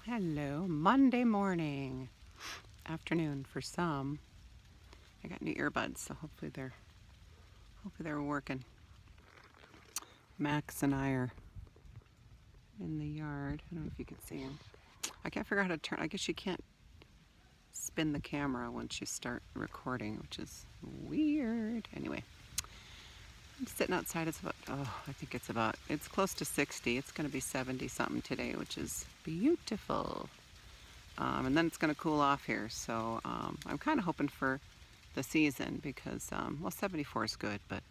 Hello, Monday morning, afternoon for some. I got new earbuds, so hopefully they're working. Max and I are in the yard. I don't know if you can see him. I can't figure out how to turn. I guess you can't spin the camera once you start recording, which is weird. Anyway, I'm sitting outside. It's close to 60. It's going to be 70 something today, which is beautiful. And then it's going to cool off here. So I'm kind of hoping for the season because, 74 is good, but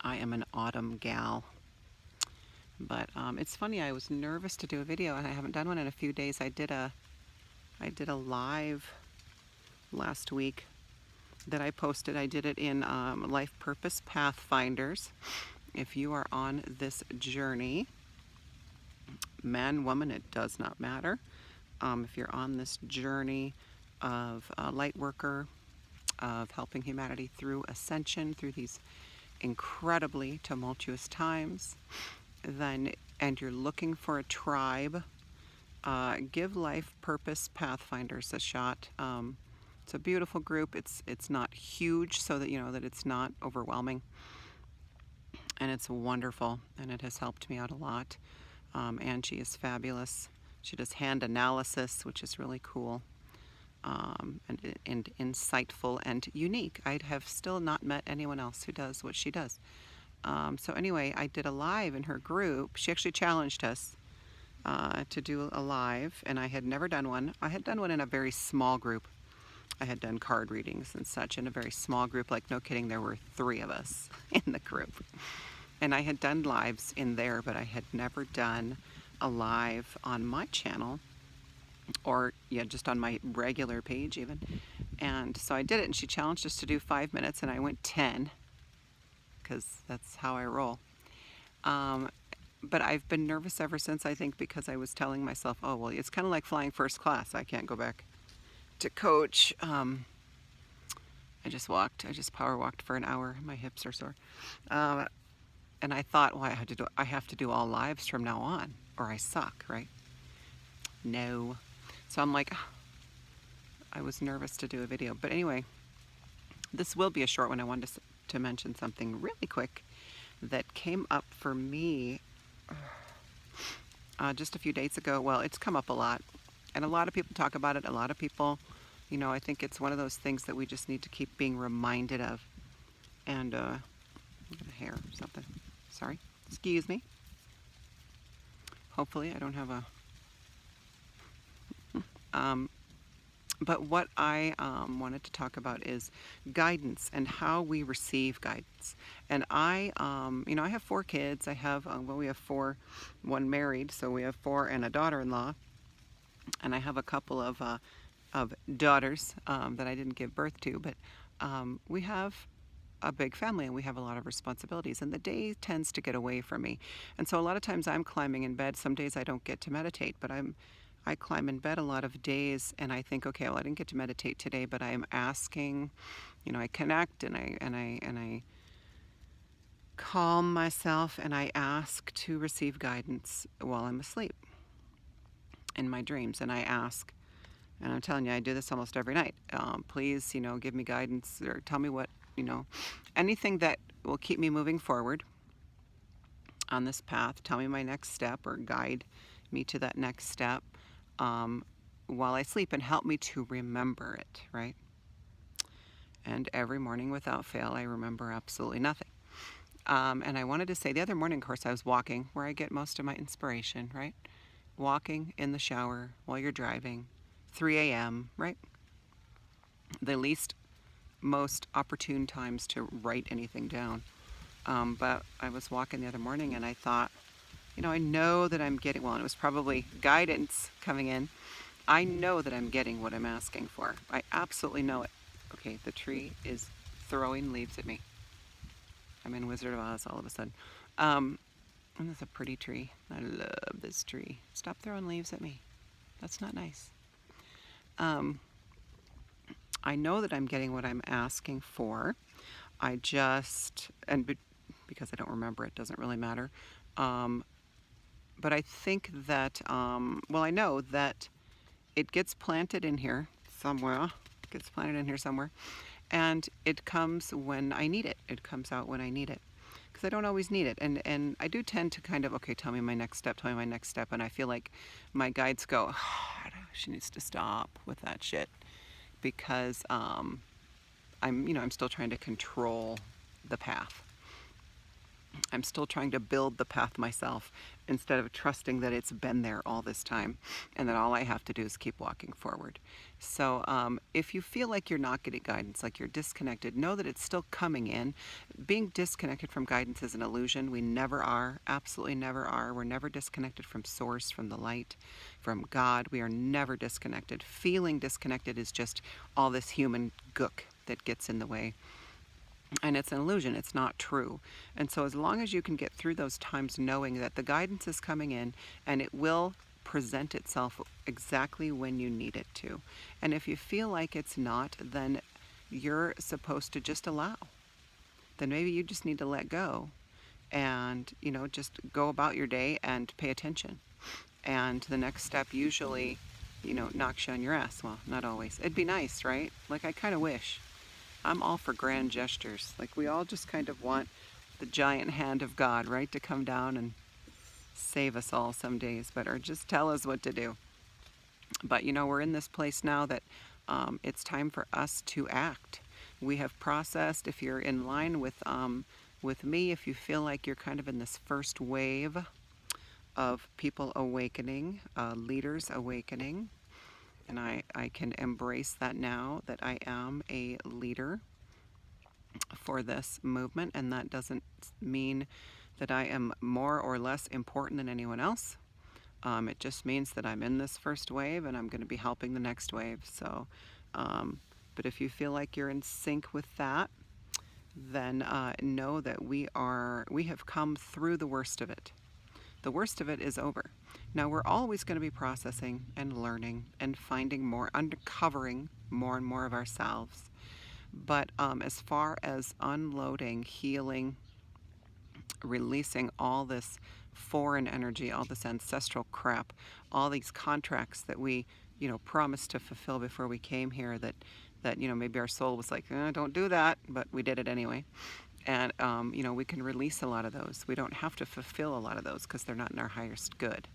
I am an autumn gal. But it's funny, I was nervous to do a video and I haven't done one in a few days. I did a live last week that I posted. I did it in Life Purpose Pathfinders. If you are on this journey, man, woman, it does not matter. If you're on this journey of light worker, of helping humanity through ascension, through these incredibly tumultuous times, and you're looking for a tribe, give Life Purpose Pathfinders a shot. It's a beautiful group. It's not huge, so that you know that it's not overwhelming, and it's wonderful, and it has helped me out a lot. Angie is fabulous. She does hand analysis, which is really cool. And insightful and unique. I have still not met anyone else who does what she does. So anyway, I did a live in her group. She actually challenged us to do a live, and I had never done one. I had done one in a very small group. I had done card readings and such in a very small group. Like, no kidding, there were 3 of us in the group. And I had done lives in there, but I had never done a live on my channel, or just on my regular page even. And so I did it, and she challenged us to do 5 minutes, and I went 10 because that's how I roll. But I've been nervous ever since, I think, because I was telling myself, oh, well, it's kind of like flying first class. I can't go back to coach. I just power walked for an hour. My hips are sore. And I thought, well, I have to do all lives from now on, or I suck, right? No. So I'm like, I was nervous to do a video. But anyway, this will be a short one. I wanted to mention something really quick that came up for me just a few days ago. Well, it's come up a lot, and a lot of people talk about it. A lot of people, I think it's one of those things that we just need to keep being reminded of. And hair or something. Sorry. Excuse me. Hopefully I don't have a... But what I wanted to talk about is guidance and how we receive guidance. And I have 4 kids. I have, we have 4, 1 married, so we have 4 and a daughter-in-law. And I have a couple of daughters that I didn't give birth to, but we have a big family and we have a lot of responsibilities, and the day tends to get away from me. And so a lot of times I'm climbing in bed. Some days I don't get to meditate, but I climb in bed a lot of days, and I think, okay, well, I didn't get to meditate today, but I am asking, I connect and I calm myself, and I ask to receive guidance while I'm asleep in my dreams. And I ask, and I'm telling you, I do this almost every night. Please, give me guidance, or tell me what, anything that will keep me moving forward on this path. Tell me my next step, or guide me to that next step while I sleep, and help me to remember it, right? And every morning without fail, I remember absolutely nothing. And I wanted to say, the other morning, of course, I was walking, where I get most of my inspiration, right? Walking in the shower while you're driving, 3 a.m., right? The most opportune times to write anything down. But I was walking the other morning, and I thought, I know that I'm getting, well, and it was probably guidance coming in. I know that I'm getting what I'm asking for. I absolutely know it. Okay, the tree is throwing leaves at me. I'm in Wizard of Oz all of a sudden. And it's a pretty tree. I love this tree. Stop throwing leaves at me. That's not nice. I know that I'm getting what I'm asking for. Because I don't remember, it doesn't really matter. but I think that, well, I know that it gets planted in here somewhere. It gets planted in here somewhere. And it comes when I need it. It comes out when I need it. Because I don't always need it. And I do tend to kind of, okay, tell me my next step, tell me my next step. And I feel like my guides go, oh, she needs to stop with that shit. Because I'm still trying to control the path. I'm still trying to build the path myself instead of trusting that it's been there all this time and that all I have to do is keep walking forward. So if you feel like you're not getting guidance, like you're disconnected, know that it's still coming in. Being disconnected from guidance is an illusion. We never are, absolutely never are. We're never disconnected from source, from the light, from God. We are never disconnected. Feeling disconnected is just all this human gook that gets in the way. And it's an illusion, it's not true. And so as long as you can get through those times knowing that the guidance is coming in and it will present itself exactly when you need it to. And if you feel like it's not, then you're supposed to just allow. Then maybe you just need to let go and, just go about your day and pay attention. And the next step usually, knocks you on your ass. Well, not always. It'd be nice, right? Like, I kind of wish. I'm all for grand gestures. Like, we all just kind of want the giant hand of God, right, to come down and save us all some days, or just tell us what to do. But, we're in this place now that it's time for us to act. We have processed, if you're in line with me, if you feel like you're kind of in this first wave of people awakening, leaders awakening, and I can embrace that now, that I am a leader for this movement, and that doesn't mean that I am more or less important than anyone else. It just means that I'm in this first wave and I'm going to be helping the next wave. So, but if you feel like you're in sync with that, then know that we have come through the worst of it. The worst of it is over. Now we're always going to be processing and learning and finding more, uncovering more and more of ourselves. But as far as unloading, healing, releasing all this foreign energy, all this ancestral crap, all these contracts that we, promised to fulfill before we came here, that maybe our soul was like, don't do that, but we did it anyway. And, we can release a lot of those. We don't have to fulfill a lot of those because they're not in our highest good.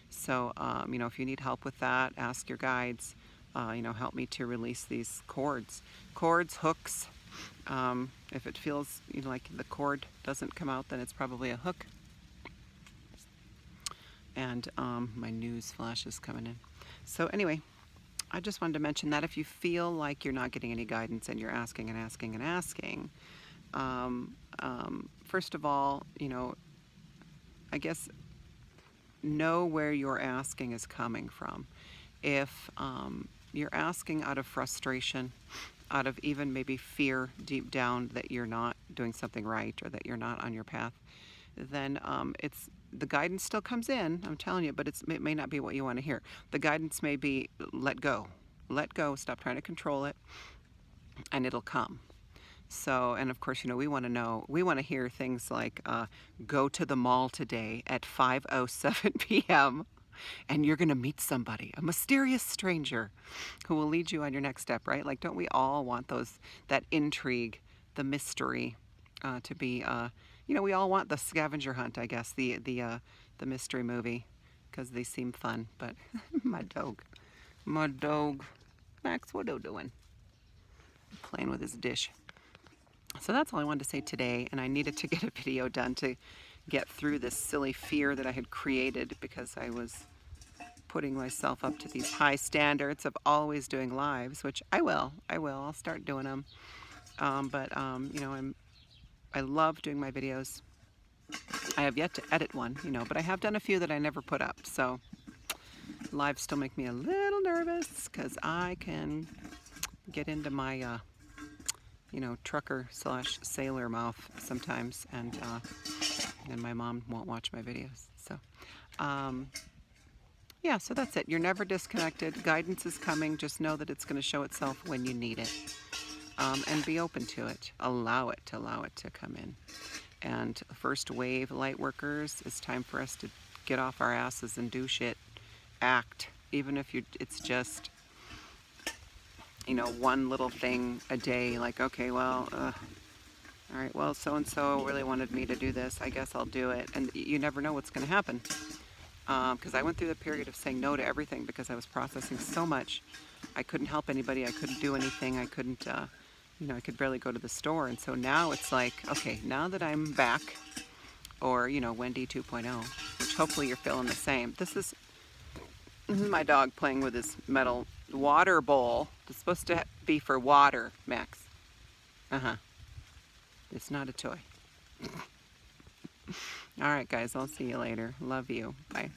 So, if you need help with that, ask your guides, help me to release these cords, hooks. If it feels like the cord doesn't come out, then it's probably a hook. And my news flash is coming in. So anyway, I just wanted to mention that if you feel like you're not getting any guidance and you're asking and asking and asking, first of all, I guess know where your asking is coming from. If you're asking out of frustration, out of even maybe fear deep down that you're not doing something right or that you're not on your path, then the guidance still comes in, I'm telling you, but it may not be what you want to hear. The guidance may be let go, stop trying to control it, and it'll come. So, and of course, we want to hear things like, go to the mall today at 5:07 p.m. and you're going to meet somebody, a mysterious stranger who will lead you on your next step, right? Like, don't we all want that intrigue, the mystery, to be, we all want the scavenger hunt, I guess, the mystery movie, because they seem fun. But my dog, Max, what are you doing? Playing with his dish. So that's all I wanted to say today, and I needed to get a video done to get through this silly fear that I had created because I was putting myself up to these high standards of always doing lives, which I will. I'll start doing them. I love doing my videos. I have yet to edit one, but I have done a few that I never put up. So lives still make me a little nervous because I can get into my trucker / sailor mouth sometimes, and my mom won't watch my videos. So, yeah, so that's it. You're never disconnected. Guidance is coming. Just know that it's going to show itself when you need it, and be open to it. Allow it to come in. And first wave light workers, it's time for us to get off our asses and do shit, act, even if it's just, you know, one little thing a day, like, okay, well, all right, well, so-and-so really wanted me to do this, I guess I'll do it. And you never know what's going to happen. Because I went through the period of saying no to everything because I was processing so much. I couldn't help anybody, I couldn't do anything, I couldn't, you know, I could barely go to the store. And so now it's like, okay, now that I'm back, or, you know, Wendy 2.0, which hopefully you're feeling the same. This is my dog playing with his metal water bowl. It's supposed to be for water, Max. Uh-huh. It's not a toy. All right, guys, I'll see you later. Love you. Bye.